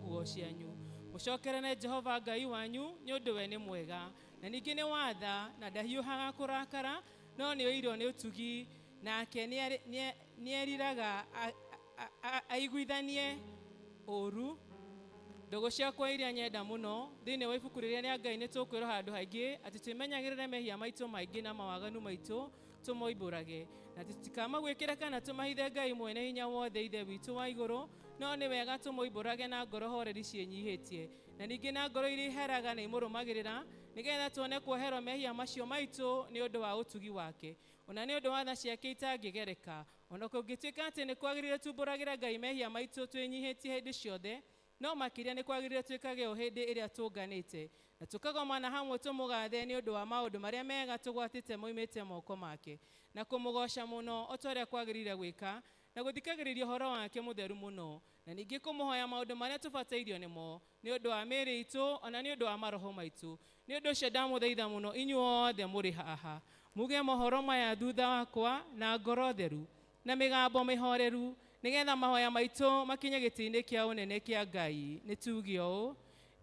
nguo cianyu mucokerane Jehova Ngai wanyu nĩ ũndũ we nĩ mwega na ningĩ nĩ watha na ndahiũhaga kũrakara no nĩ oirwo nĩ ũtugi nake nĩeriraga aiguithanie ũru ndogo ciakwa iria nyenda mũno thĩinĩ wa ibuku rĩrĩa rĩa Ngai nĩ tũkwĩrwo handũ haingĩ atĩ twĩmenyagĩrĩre mehia maitũ maingĩ na mawaganu maitũ tũmoimbũrage na tũtikama gwĩkĩra kana tũmahithe Ngai mwene hinya wothe ithe witũ wa igũrũ no nĩ wega tũmoimbũrage na ngoro horeri ciĩnyihĩtie na ningĩ na ngoro iria iheraga na imũrũmagĩrĩra nĩgetha tuone kuoherwo mehia macio maitũ nĩ ũndũ wa ũtugi wake ona nĩ ũndũ wa tha ciake itangĩgereka ona kũngĩtuĩka atĩ nĩ kwagĩrĩire tumbũragĩre Ngai mehia maitũ twĩnyihĩtie hĩndĩ ciothe no makĩria nĩ kwagĩrĩire twĩkage o hĩndĩ ĩrĩa tũnganĩte na tũkagomana hamwe tũmũgathe nĩ ũndũ wa maũndũ marĩa mega tũgwatĩte moimĩte moko make na kũmũgoca mũno o ta ũrĩa kwagĩrĩire gwĩka na gũthikagĩrĩria ũhoro wake mũtheru mũno na ningĩ kũmũhoya maũndũ marĩa tũbatairio nĩmo nĩ ũndũ wa mĩĩrĩ itũ ona nĩ ũndũ wa maroho maitũ nĩ ũndũ ũcio ndamũthaitha mũno inyuothe mũrĩ haha muge mohoro maya thutha wakwa na ngoro theru na mĩgambo mĩhoreru nĩgetha mahoya maitũ makinye gĩtĩ-inĩ kĩa ũnene kĩa Ngai nĩ tuge ũũ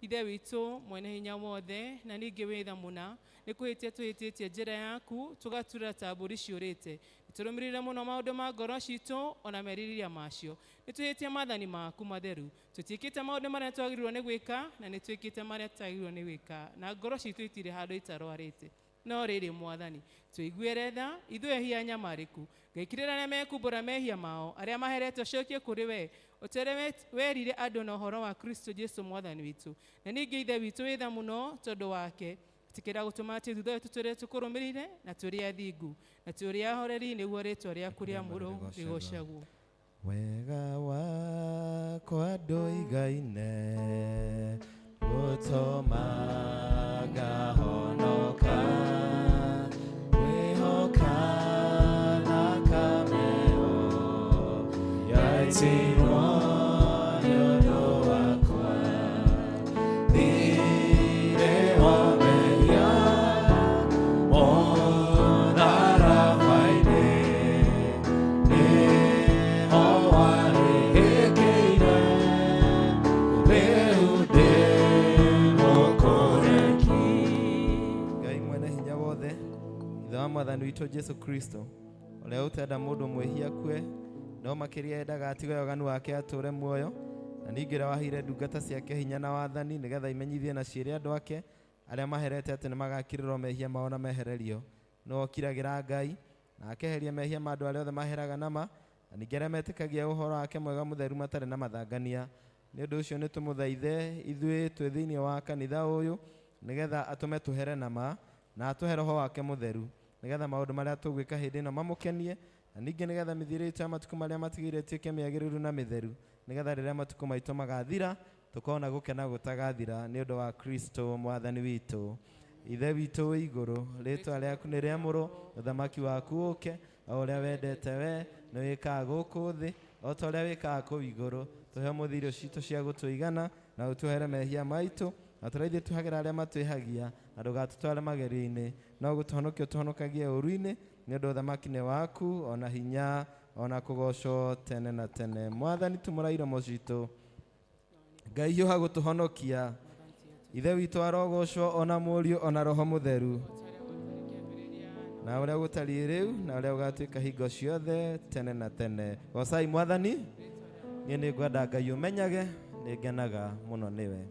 ithe witũ mwene hinya wothe na ningĩ wĩ tha mũna nĩ kwĩhĩtia twĩhĩtĩtie njĩra yaku tũgatura ta mbũri ciũrĩte nĩtũrũmĩrĩire mũno maũndũ ma ngoro citũ ona merirĩria macio nĩtwĩhĩtie maathani maku matheru tũtiĩkĩte maũndũ marĩa twagĩrĩirwo nĩ gwĩka na nĩtwĩkĩte marĩa tutagĩrĩirwo nĩ gwĩka na ngoro citũ itirĩ handũ itarwarĩte no rĩrĩ mwathani tũiguĩre tha ithuĩ ehia nyamarĩku ngaikirĩra arĩa mekumbũra mehia mao arĩa maherete ũcokie kũrĩ we ũtere werire andũ na ũhoro wa Kristo Jesu mwathani witũ na ningĩ ithe witũ wĩ tha mũno tondũ wake tikĩra gũtũma atĩ thutha witũ tũrĩa tũkũrũmĩrĩire na tũrĩa thingu na tũrĩa horeri nĩguo rĩtwa rĩaku rĩa mũrũ rĩgocagwo wega wakwa ndũigaine gũtũmaga honoka wĩhoka thakame-o yaitirwo nĩ ũndũ wakwa thirĩ homehia mũtharaba-inĩ nĩho warĩhĩkĩire rĩu ndĩ mũkũreki. Ngai mwene hinya wothe ithe wa mwathani witũ Jesu Kristo ũrĩa ũtenda mũndũ mwĩhia kue no makĩria endaga atige waganu wake atũre muoyo na ningĩ wahire ndungata ciake hinya na wathani nĩgetha imenyithie na ciĩrĩ andũ ake arĩa maherete atĩ nĩ magakirĩrwo mehia mao na mehererio no okiragĩra Ngai na akeheria mehia ma andũ arĩa othe maheraga nama na ningĩ arĩa metĩkagia ũhoro wake mwega mũtheru matarĩ na mathangania nĩ ũndũ ũcio nĩ tũmũthaithe ithuĩ twĩ thĩinĩ wa kanitha ũyũ nĩgetha atũme tũhere nama na atũhe roho wake mũtheru nĩgetha maũndũ marĩa tũgwĩka hĩndĩ ĩno mamũkenie na ningĩ nĩgetha mĩthiĩre itũ ya matukũ marĩa matigĩrĩire ĩtuĩke mĩagĩrĩru na mĩtheru nĩgetha rĩrĩa matukũ maitũ magathira tũkona gũkena gũtagathira nĩ ũndũ wa Kristo mwathani witũ ithe witũ wĩ igũrũ rĩtwa rĩaku nĩ rĩamũrwo ũthamaki waku ũke o ũrĩa wendete we nĩ wĩkaga gũkũ thĩ o ta ũrĩa wĩkaga kũu igũrũ tũhe mũthĩ irio citũ cia gũtũigana na ũtũhere mehia maitũ na tũraithie tũhagĩra arĩa matwĩhagia na ndũgatũtware magerio-inĩ no gũtũhonokia ũtũhonokagie ũru-inĩ nĩ ũndũ ũthamaki nĩ waku ona hinya ona kũgocwo tene na tene mwathani tũmũraire mũcitũ Ngai hiũha gũtũhonokia ithe witũ arogocwo ona mũriũ ona roho mũtheru na ũrĩa gũtariĩ rĩu na ũrĩa ũgatuĩka hingo ciothe tene na tene gocai mwathani niĩ nĩ ngwenda Ngai ũmenyage nĩ ngenaga mũno nĩwe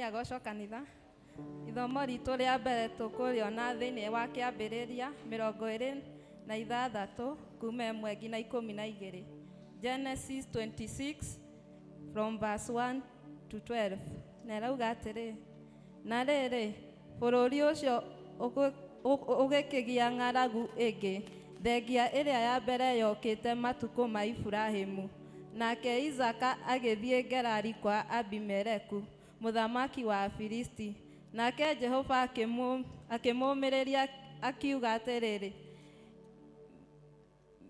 agocwo kanitha. Ithomo ritũ rĩa mbere tũkũrĩona thĩinĩ wa kĩambĩrĩria 26 kuma 1 nginya 12. Genesis 26 from verse 1 to 12. Na rauga atĩrĩ, na rĩrĩ, bũrũri ũcio ũgĩkĩgĩa ng'aragu ĩngĩ, thengia ĩrĩa ya mbere yokĩte matukũ ma Iburahĩmu. Nake Isaka agĩthiĩ Gerari kwa Abimeleku, mũthamaki wa Afilisti. Nake Jehova akĩmũmĩrĩria akiuga atĩrĩrĩ,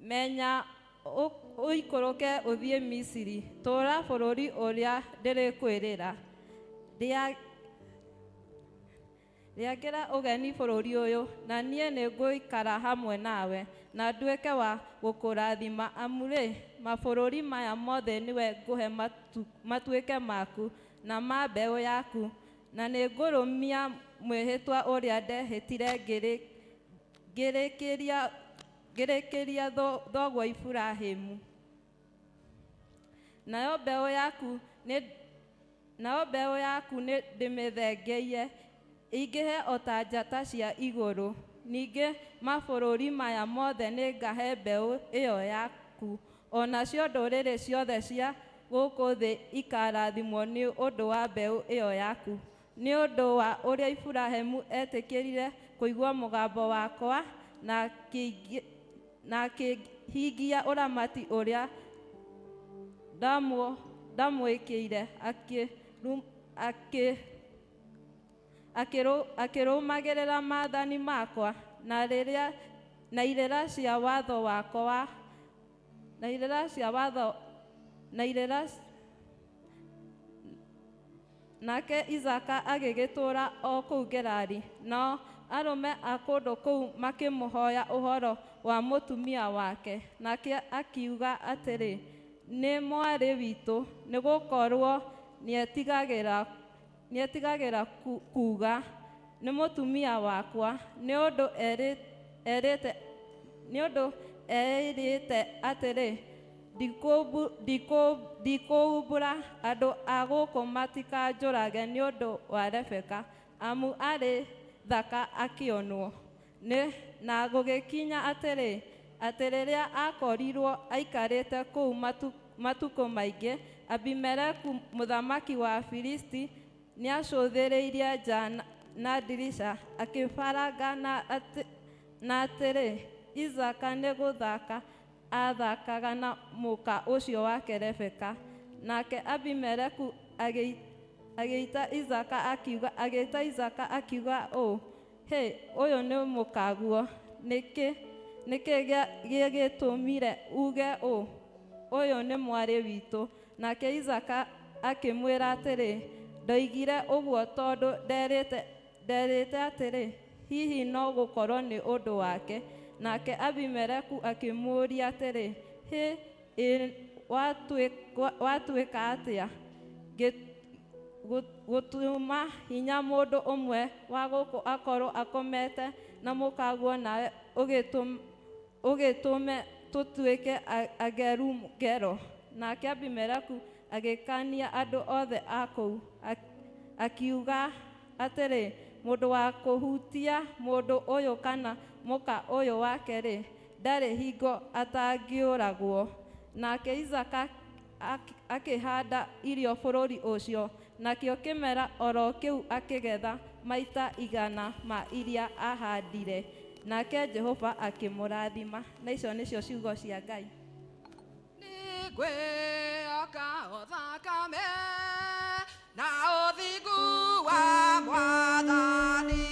menya ũikũrũke ũthiĩ Misiri, tũũra bũrũri ũrĩa ndĩrĩkwĩrĩra. Rĩagĩra ũgeni bũrũri ũyũ, na niĩ nĩngũikara hamwe nawe, na nduĩke wa gũkũrathima amu-rĩ, mabũrũri maya mothe nĩwe ngũhe matuĩke maku na ma mbeũ yaku, na nĩngũrũmia mwĩhĩtwa ũrĩa ndehĩtire ngĩrĩkĩria thoguo Iburahĩmu. Nayo mbeũ yaku nĩ ndĩmĩthengeie ingĩhe o ta njata cia igũrũ. Ningĩ mabũrũri maya mothe nĩngahe mbeũ ĩyo yaku, o nacio ndũrĩrĩ ciothe cia gũkũ thĩ ikarathimwo nĩ ũndũ wa mbeũ ĩyo yaku. Nĩ ũndũ wa ũrĩa Iburahĩmu etĩkĩrire kũigua mũgambo wakwa na akĩhingia ũramati ũrĩa ndamwĩkĩire, akĩrũmagĩrĩra maathani makwa na irĩra cia watho wakwa nake Isaka agĩgĩtũũra o kũu Gerari. Nao arũme a kũndũ kũu makĩmũhoya ũhoro wa mũtumia wake, nake akiuga atĩrĩ, nĩ mwarĩ witũ, nĩgũkorwo nĩetigagĩra kuuga nĩ mũtumia wakwa, nĩ ũndũ erĩte atĩrĩ, ndikũumbũra andũ a gũkũ matikanjũrage nĩ ũndũ wa Rebeka, amu arĩ thaka akĩonwo. Na gũgĩkinya atĩ rĩrĩa akorirwo aikarĩte kũu matukũ maingĩ, Abimeleku mũthamaki wa Afilisti nĩacũthĩrĩirie nja na ndirisha akĩbaranga na atĩrĩ, Isaka nĩ gũthaka athakaga na mũka ũcio wake Rebeka. Nake Abimeleku agĩĩta Isaka akiuga ũũ, ũyũ nĩ mũkaguo, nĩkĩ gĩgĩtũmire uge ũũ, ũyũ nĩ mwarĩ witũ? Nake Isaka akĩmwĩra atĩrĩ, ndoigire ũguo tondũ nderĩte atĩrĩ, hihi no gũkorwo nĩ ũndũ wake. Nake Abimeleku akĩmũũria atĩrĩ, watuĩka atĩa gũtũma hinya mũndũ ũmwe wa gũkũ akorwo akomete na mũkaguo, nawe ũgĩtũme tũtuĩke ageru ngero? Nake Abimeleku agĩkania andũ othe a kũu, akiuga atĩrĩ, mũndũ wa kũhutia mũndũ ũyũ kana mũka ũyũ wake-rĩ, ndarĩ hingo atangĩũragwo. Nake Isaka akĩhanda irio bũrũri ũcio, nakĩo kĩmera oro kĩu akĩgetha maita 100 ma iria ahandire. Nake Jehova akĩmũrathima. Na icio nĩcio ciugo cia Ngai. Nĩngwĩoka ũthakame na ũthingu wa Mwathani.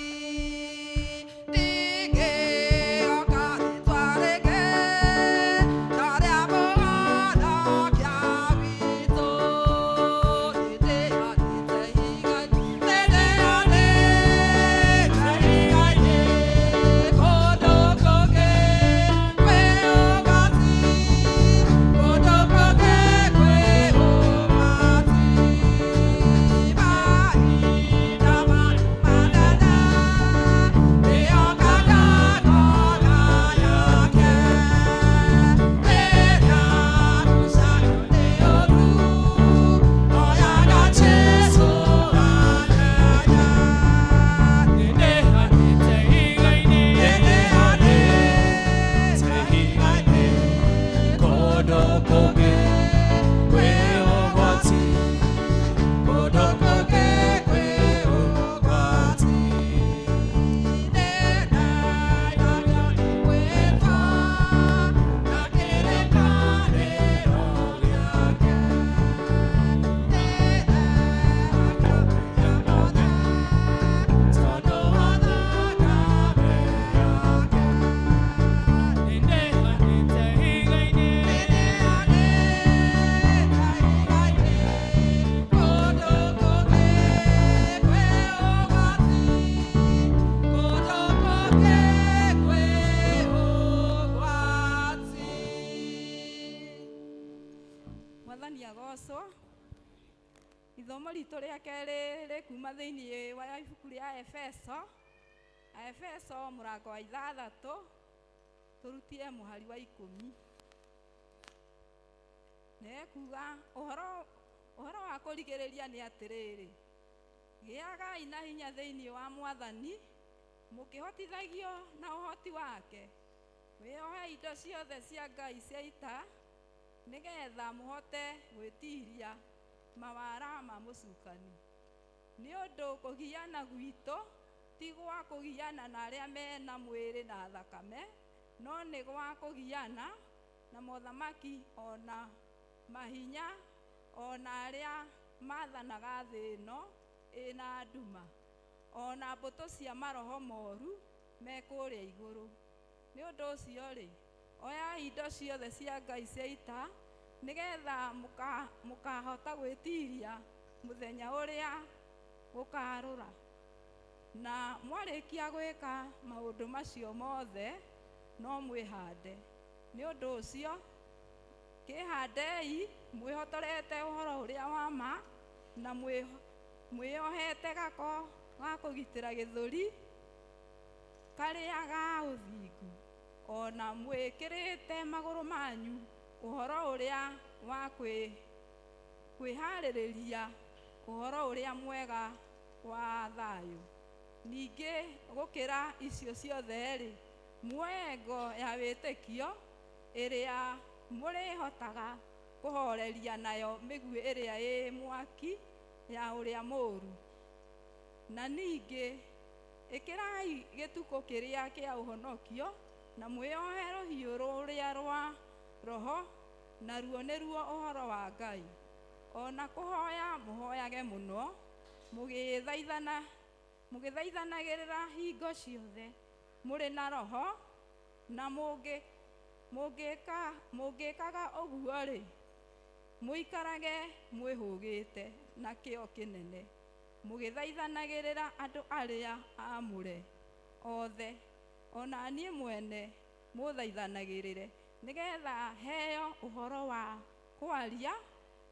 Oh Mwathani agocwo. Ithomo ritũ rĩa kerĩ rĩkuma thĩinĩ wa ibuku rĩa Efeso mũrango wa 6 tũrutire mũhari wa 10. Nekuga ũhoro wa kũrigĩrĩria nĩ atĩrĩrĩ, gĩagai na hinya thĩinĩ wa Mwathani, mũkĩhotithagio na ũhoti wake, wĩohe indo ciothe cia Ngai cia ita, nĩgetha mũhote gwĩtiria mawara ma mũcukani. Nĩ ũndũ kũgiana gwitũ ti gwa kũgiana na arĩa mena mwĩrĩ na thakame, no nĩ gwa kũgiana na mothamaki ona mahinya ona arĩa maathanaga thĩ ĩno ĩna nduma, ona mbũtũ cia maroho moru me kũrĩa igũrũ. Nĩ ũndũ ũcio-rĩ, oyai indo ciothe cia Ngai cia ita, nĩgetha mũkahota gwĩtiria mũthenya ũrĩa gũkarũra. Na mwarĩkia gwĩka maũndũ macio mothe, no mwĩhande. Nĩ ũndũ ũcio, kĩhandei mwĩhotorete ũhoro ũrĩa wa ma, na mwĩohete gako ga kũgitĩra gĩthũri karĩa ga ũthingu, ona mwĩkĩrĩte magũrũ manyu ũhoro ũrĩa wa kwĩharĩrĩria ũhoro ũrĩa mwega wa thayũ. Ningĩ gũkĩra icio ciothe-rĩ, muoye ngo ya wĩtĩkio ĩrĩa mũrĩhotaga kũhoreria nayo mĩguĩ ĩrĩa ĩ mwaki ya ũrĩa mũũru. Na ningĩ ĩkĩrai gĩtukũ kĩrĩa kĩa ũhonokio, na mwĩohe rũhiũ rũrĩa rwa Roho, naruo nĩruo ũhoro wa Ngai. Ona kũhoya mũhoyage mũno, mũgĩthaithanagĩrĩra hingo ciothe mũrĩ na Roho, na mũngĩkaga ũguo-rĩ, mũikarage mwĩhũgĩte na kĩo kĩnene, mũgĩthaithanagĩrĩra andũ arĩa aamũre othe, ona niĩ mwene mũthaithanagĩrĩre, nĩgetha heo ũhoro wa kwaria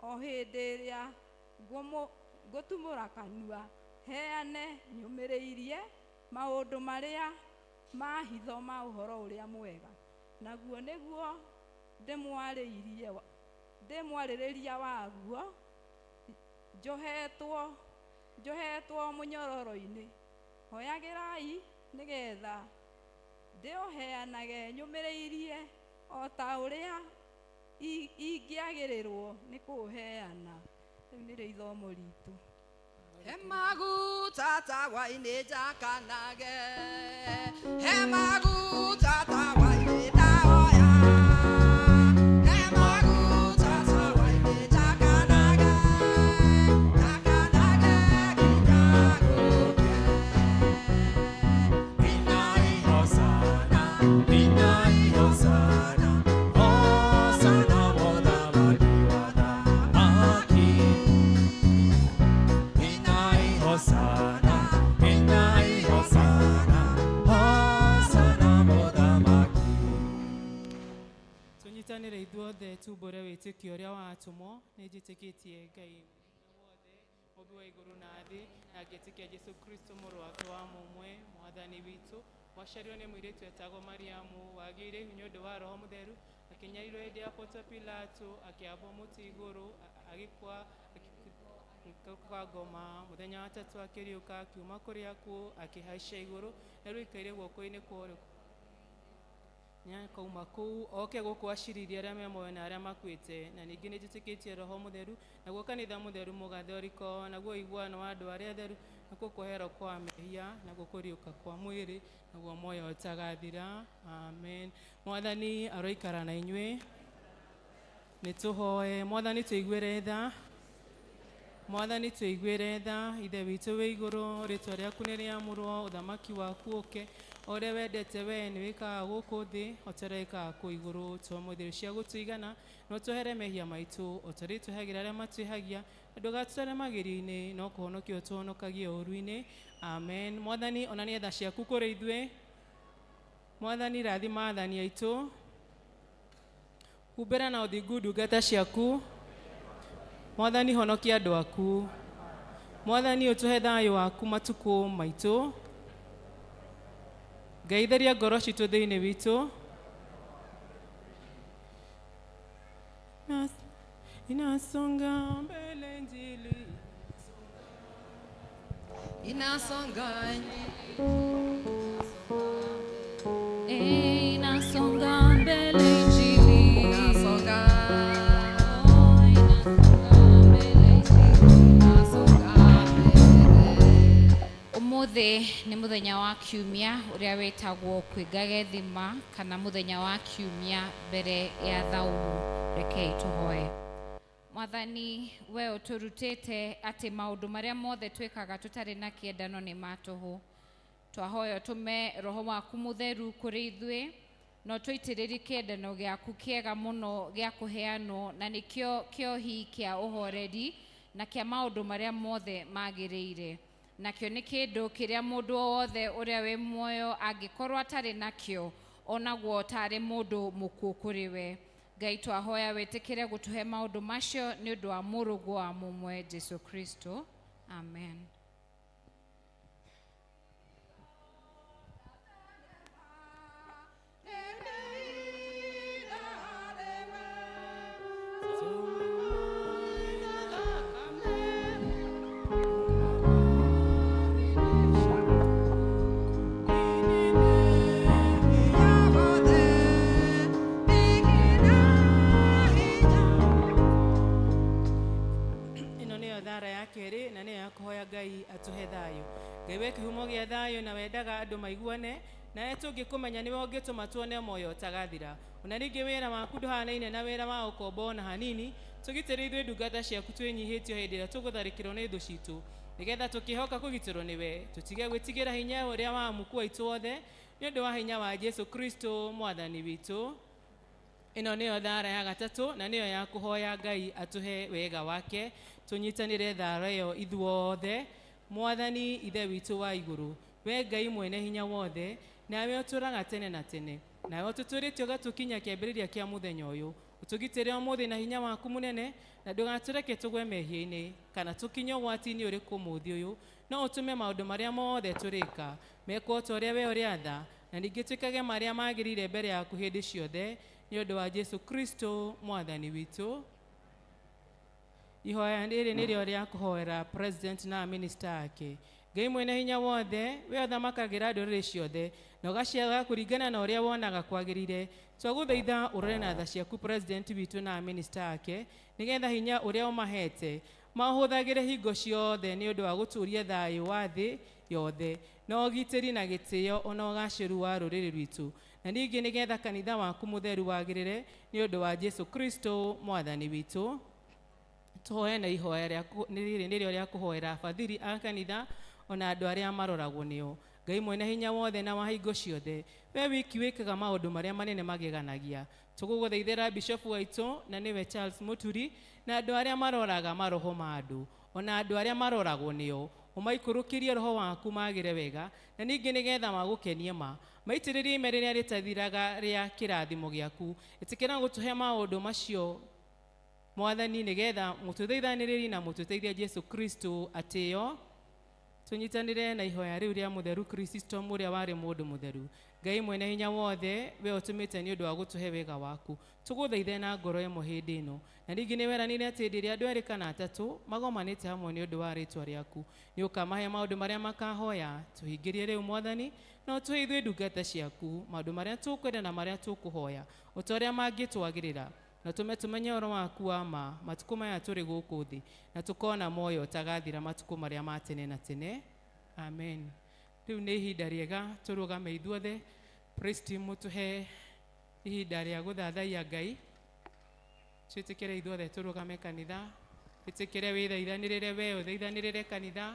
o hĩndĩ ĩrĩa ngũtumũra kanua, heane nyũmĩrĩirie maũndũ marĩa ma hitho ma ũhoro ũrĩa mwega. Naguo nĩguo ndĩmwarĩrĩria waguo, njohetwo mũnyororo-inĩ. Hoyagĩrai nĩgetha ndĩũheanage nyũmĩrĩirie o ta ũrĩa ingĩagĩrĩrwo nĩ kũũheana. Rĩu nĩrĩo ithomo ritũ. Hemaguta tawa-inĩ njakanage, hemaguta tawa-inĩ ndahoya, hemaguta tawa-inĩ njakanage, nginya gũkĩa. Inai hosana, inai hosana, hosana mũthamaki wa thamaki. Hosana, inai hosana, hosana mũthamaki. Tũnyitanĩre ithuothe tumbũre wĩtĩkio ũrĩa watũmwo. Nĩnjĩtĩkĩtie Ngai wothe, mũmbi wa igũrũ na thĩ, na ngĩtĩkia Jesũ Kristo mũrũ wake wa mũmwe, mwathani witũ, waciarirwo nĩ mũirĩtu etagwo Mariamu, wagĩire hinya nĩ ũndũ wa Roho Mũtheru, akĩnyarirwo hĩndĩ ya Ponto Pilato, akĩambwo mũtĩ igũrũ, agĩkua kwa ngoma, mũthenya wa gatatũ akĩriũka, akiuma kũrĩ akuũ, akĩhaica igũrũ, na rĩu aikaire guoko-inĩ kwa ũrĩo. Nĩakauma kũu oke gũkũ aciririe arĩa me muoyo na arĩa makuĩte. Na ningĩ nĩnjĩtĩkĩtie Roho Mũtheru, naguo kanitha mũtheru mũgathoriko, naguo ũiguano wa andũ arĩa atheru, nakuo kũherwo kwa mehia, naguo kũriũka kwa mwĩrĩ, naguo muoyo ũtagathira. Amen. Mwathani aroikara na inyuĩ. Nĩtũhoe. Mwathani tũiguĩre tha. Mwathani tũiguĩre tha. Ithe witũ wĩ igũrũ, rĩĩtwa rĩaku nĩ rĩamũrwo, ũthamaki waku ũke, o ũrĩa wendete wee nĩ wĩkaga gũkũ thĩ, o ta ũrĩa wĩkaga kũu igũrũ. Tũamũthĩrĩ cia gũtũigana, no tũhere mehia maitũ, o ta ũrĩa itũhagĩra arĩa matwĩhagia, na ndũgatũtware magerio-inĩ, no kũhonokia ũtũhonokagie ũũru-inĩ. Amen. Mwathani onania tha ciaku kũrĩ ithuĩ. Mwathani rathima athani aitũ, humbĩra na ũthingu ndungata ciaku, Mwathani honokia andũ aku. Mwathani ũtũhe thayũ waku matukũ maitũ. Ngai theria ngoro citũ thĩinĩ witũ. Inasonga mbele Injili. Inasonga Inasonga mbele Injili. inasonga Umuthi nĩ mũthenya wa kiumia ũrĩa wĩtagwo kwĩga gethima kana mũthenya wa kiumia mbere ya thaumu. Rekei tũhoe. Mwathani, we ũtũrutĩte atĩ maũndũ marĩa mothe twĩkaga tũtarĩ na kĩendano nĩ ma tũhũ. Twahoya ũtũme Roho waku mũtheru kũrĩ ithuĩ na ũtũitĩrĩrie kĩendano gĩaku kĩega mũno gĩa kũheanwo, na nĩkĩo kĩohi kĩa ũhoreri na kĩa maũndũ marĩa mothe magĩrĩire. Nakĩo nĩ kĩndũ kĩrĩa mũndũ wothe ũrĩa wĩ muoyo angĩkorwo atarĩ nakĩo, onagwo tarĩ mũndũ mũkuũ kũrĩ we. Ngai twahoya wĩtĩkĩre gũtũhe maũndũ macio nĩ ũndũ wa mũrũguo wa mũmwe Jesũ Kristo. Amen. Kerĩ na nĩ ya kũhoya Ngai atũhe thayũ. Ngai we kĩhumo gĩa thayũ na wendaga andũ maiguane, nawe tũngĩkũmenya nĩwe ũngĩtũma tuone muoyo ũtagathira. Ona ningĩ wĩra waku ndũhanaine na wĩra wa ũkombo ona hanini. Tũgitĩre ithuĩ ndungata ciaku twĩnyihĩtio hĩndĩ ĩrĩa tũgũtharĩkĩrwo nĩ thũ citũ, nĩgetha tũkĩhoka kũgitĩrwo nĩwe, tũtige gwĩtigĩra hinya ũrĩa wa muku aitũ wothe, nĩ ũndũ wa hinya wa Jesũ Kristo mwathani witũ. Ĩno nĩyo thara ya gatatũ na nĩyo ya kũhoya Ngai atũhe wega wake. Tũnyitanĩre thara ĩyo ithuothe. Mwathani ithe witũ wa igũrũ, we Ngai mwene hinya wothe, nawe ũtũraga tene na tene, nawe ũtũtũrĩte ũgatũkinya kĩambĩrĩria kĩa mũthenya ũyũ. Ũtũgitĩre ũmũthĩ na hinya waku mũnene, na ndũgatũreke tũgwe mehia-inĩ kana tũkinye ũgwati-inĩ ũrĩkũ mũthĩ ũyũ, no ũtũme maũndũ marĩa mothe tũrĩka mekwo ta ũrĩa we ũrĩa tha, na ningĩ twĩkage marĩa magĩrĩire mbere yaku hĩndĩ ciothe, nĩ ũndũ wa Jesũ Kristo mwathani witũ. Ihoya rĩrĩ nĩrĩo rĩa kũhoera president na minister ake. Ngai mwene hinya wothe, we ũthamakagĩra ndũrĩrĩ ciothe na ũgaciaga kũringana na ũrĩa wonaga kwagĩrĩire, twagũthaitha ũrore na tha ciaku president witũ na minister ake, nĩgetha hinya ũrĩa ũmahete mahũthagĩre hingo ciothe nĩ ũndũ wa gũtũũria thayũ wa thĩ yothe, na ũgitĩri na gĩtĩo ona ũgacĩru wa rũrĩrĩ rwitũ, na ningĩ nĩgetha kanitha waku mũtheru wagĩrĩre nĩ ũndũ wa Jesũ Kristo mwathani witũ. Tũhoe na ihoya rĩrĩ nĩrĩo rĩa kũhoera abathiri a kanitha ona andũ arĩa maroragwo nĩo. Ngai mwene hinya wothe na wa hingo ciothe, we wiki wĩkaga maũndũ marĩa manene mageganagia. Tũgũgũthaithĩra bishopu waitũ na nĩwe Charles Muturi na andũ arĩa maroraga maroho ma andũ, ona andũ arĩa maroragwo nĩo, ũmaikũrũkĩrie roho waku magĩre wega, na ningĩ nĩgetha magũkenie maitĩrĩrie ime rĩrĩa rĩtathiraga rĩa kĩrathimo gĩaku. Ĩtĩkĩra gũtũhe maũndũ macio Mwathani, nĩgetha mũtũthaithanĩrĩri na mũtũteithia Jesũ Kristo atĩo. Tũnyitanĩre na ihoya rĩu rĩa mũtheru Chrysostom ũrĩa warĩ mũndũ mũtheru. Ngai mwene hinya wothe, we ũtũmĩte nĩ ũndũ wa gũtũhe wega waku, tũgũthaithe na ngoro ĩmwe hĩndĩ ĩno, na ningĩ nĩ weranĩire atĩ hĩndĩ ĩrĩa andũ erĩ kana atatũ magomanĩte hamwe nĩ ũndũ wa rĩĩtwa rĩaku, nĩ ũkamahe maũndũ marĩa makahoya. Tũhingĩrie rĩu Mwathani, na ũtũhe ithuĩ ndungata ciaku maũndũ marĩa tũkwenda na marĩa tũkũhoya, o ta ũrĩa mangĩtwagĩrĩra, na tũmenye ũhoro waku wa ma matukũ maya tũrĩ gũkũ thĩ, na tũkona muoyo ũtagathira matukũ marĩa ma tene na tene. Amen. Rĩu nĩ ihinda rĩega tũrũgame ithuothe. Praise team mũtũhe ihinda rĩa gũthathaiya Ngai. Twĩtĩkĩre ithuothe tũrũgame kanitha. Twĩtĩkĩre wĩthaithanĩrĩre we ũthaithanĩrĩre kanitha.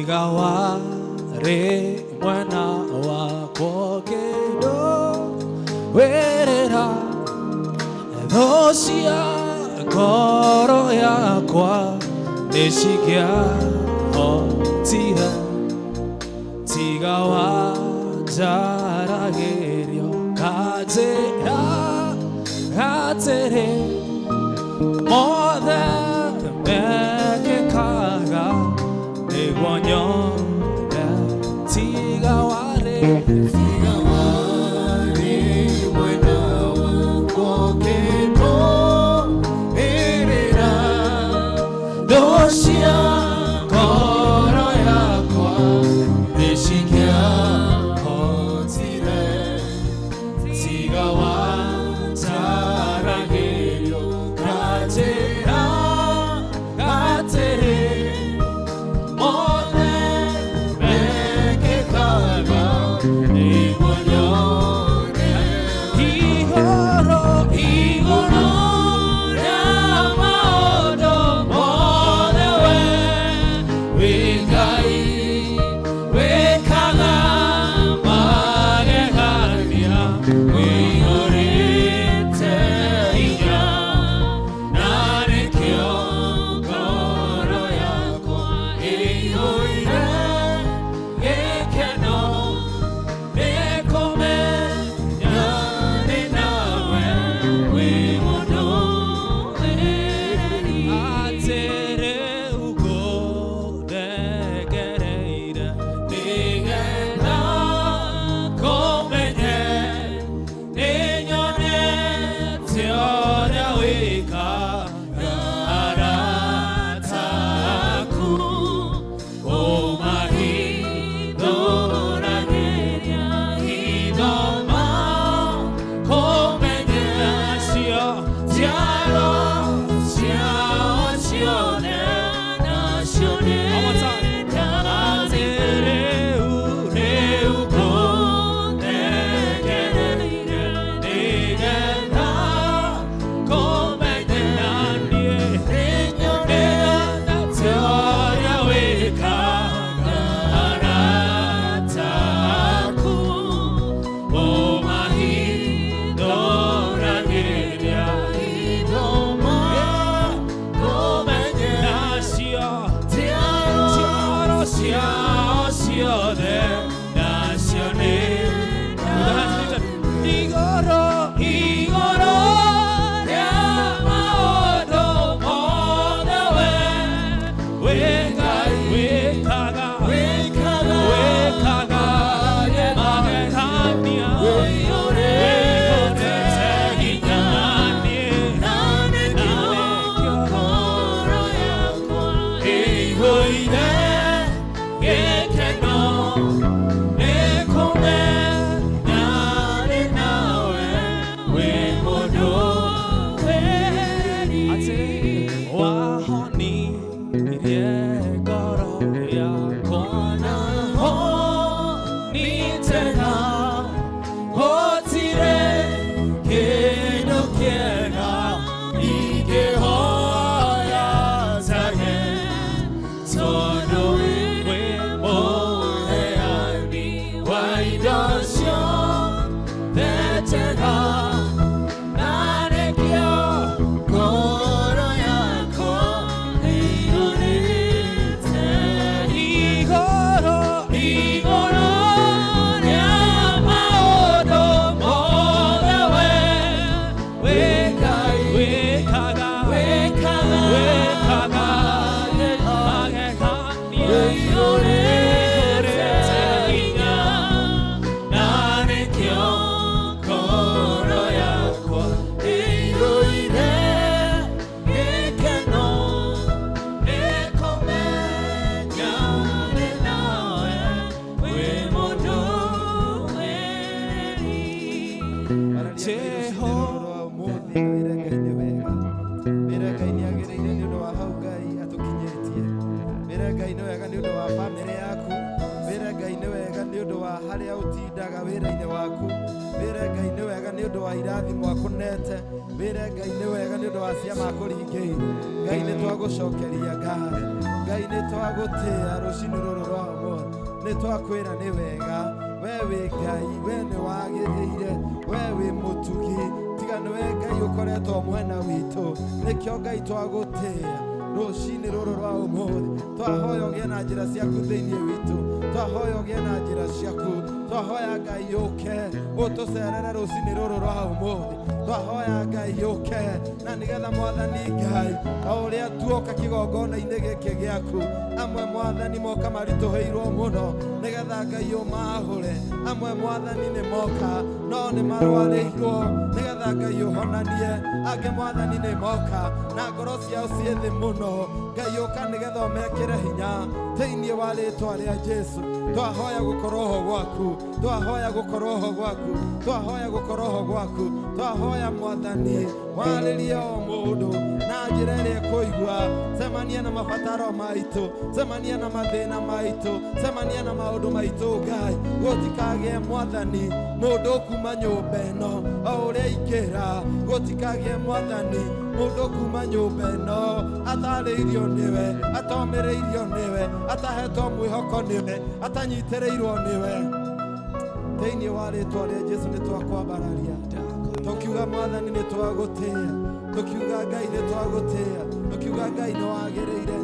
tiga wari mwana wakwa kendo werera thocia ngoro yakwa nĩcingĩahotire tiga wanjaragĩrio kanjĩra atĩrĩ mothe mekĩkaga nĩguo nyone tiga warĩ mwena wakwa kĩndo ĩrĩra ndocia ngoro yakwa nĩcingĩahotire tiga wanjaragĩrio kanjĩra atĩrĩ mothe mekĩkaga nĩguo nyone igũrũ rĩa maũndũ mothe wĩ Ngai wĩkaga magegania wĩihũrĩte hinya na nĩkĩo ngoro yakwa ĩihũire gĩkeno nĩkũmenya nĩ nawe wĩ mũndũ wĩrĩ atĩrĩ ũgũthegereire nĩgetha kũmenye nĩnyonete ũrĩa wĩkaga arata aku ũmahithũragĩria ithoma kũmenya cio njiaro ciao cione nacio nĩnda atĩrĩ rĩu ngũthegereire nĩgetha kũmenya niĩ nĩnyonete ũrĩa wĩkaga arata aku ũmahithũragĩria ithoma kũmenya nacio njiaro ciao ciothe nacio nĩnda igũrũ rĩa maũndũ mothe wĩ Ngai wĩkaga magegania wĩihũrĩte hinya na nĩkĩo ngoro yakwa ĩihũire gĩkeno nĩkũmenya nĩ nawe wĩ mũndũ wĩrĩ wahonirie ngoro yakwa na honi tena gũtirĩ kĩndũ kĩega ingĩhoya tage tondũ wĩ mũheani wa indo ciothe njega na nĩkĩo ngoro yakwa ĩihũrĩte igũrũ rĩa maũndũ mothe wĩ Ngai wĩkaga magegania wĩihũrĩte hinya na nĩkĩo ngoro yakwa ĩihũire gĩkeno nĩkũmenya nĩ nawe wĩ mũndũ wĩrĩ Ũmũthĩ wĩra Ngai nĩ wega. Wĩra Ngai nĩ agĩrĩire nĩ ũndũ wa hau Ngai atũkinyĩtie. Wĩra Ngai nĩ wega nĩ ũndũ wa bamĩrĩ yaku. Wĩra Ngai nĩ wega nĩ ũndũ wa harĩa ũtindaga wĩra-inĩ waku. Wĩra Ngai nĩ wega nĩ nĩ ũndũ wa irathimo akunete wĩre Ngai nĩ wega nĩ ũndũ wa ciama akũringĩire Ngai nĩ twagũcokeria ngatho Ngai nĩ twagũtĩĩa rũciinĩ rũrũ rwa ũmũthĩ nĩ twakwĩra nĩ wega we wĩ Ngai we nĩ wagĩrĩire we wĩ mũtugi tiga nĩwe Ngai ũkoretwo mwena witũ nĩkĩo Ngai twagũtĩĩa rũciinĩ rũrũ rwa ũmũthĩ twahoya ũgĩe na njĩra ciaku thĩinĩ witũ twahoya ũgĩe na njĩra ciaku twahoya Ngai ũke ũtũcerere rũciinĩ rũrũ rwa ũmũthĩ twahoya Ngai ũke na nĩgetha Mwathani Ngai o ũrĩa tuoka kĩgongona-inĩ gĩkĩ gĩaku amwe Mwathani moka maritũhĩirwo mũno nĩgetha Ngai ũmahũre amwe Mwathani nĩ moka no nĩ marwarĩirwo nĩgetha Ngai ũhonanie angĩ Mwathani nĩ moka na ngoro ciao ciĩ thĩ mũno Ngai ũka nĩgetha ũmekĩre hinya thĩinĩ wa rĩĩtwa rĩa Jesũ twahoya gũkorwo ho gwaku twahoya gũkorwo ho gwaku twahoya gũkorwo ho gwaku twahoya Mwathani warĩrie o mũndũ na njĩra ĩrĩa kũigua cemania na mabataro maitũ cemania na mathĩna maitũ cemania na maũndũ maitũ Ngai gũtikagĩe Mwathani mũndũ kuma nyũmba ĩno o ũrĩa ingĩra gũtikagĩe Mwathani mũndũ kuma nyũmba ĩno atarĩirio nĩwe atomĩrĩirio nĩwe atahetwo mwĩhoko nĩwe atanyitĩrĩirwo nĩwe thĩinĩ wa rĩĩtwa rĩa Jesũ nĩ twakwambararia tũkiuga Mwathani nĩ twagũtĩĩa tũkiuga Ngai nĩ twagũtĩĩa tũkiuga Ngai nĩ wagĩrĩire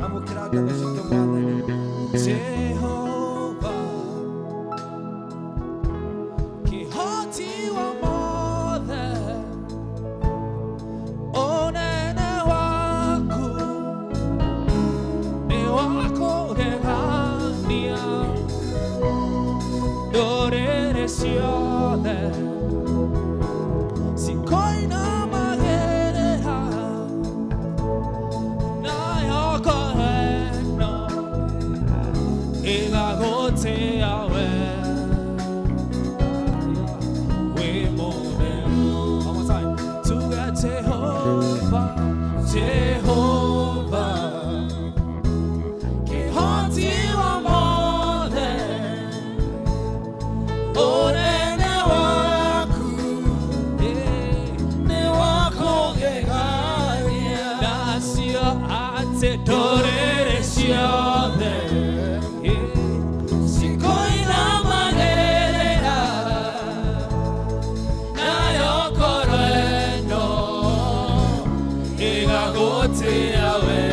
amũkĩra ngano citũ Mwathani Jehova kĩhoti wa mothe ũnene waku nĩ wa kũgegania ndũrĩrĩ ciothe cikoinamagĩrĩra nayo ngoro ĩno ĩgagũtĩĩa we wĩ mũtheru one more time tuge Jehova Jehova kĩhoti wa mothe ũnene waku nĩ wa kũgegania nacio atĩ ndũrĩrĩ ciothe cikoinamagĩrĩra nayo ngoro ĩno ĩgagũtĩĩa we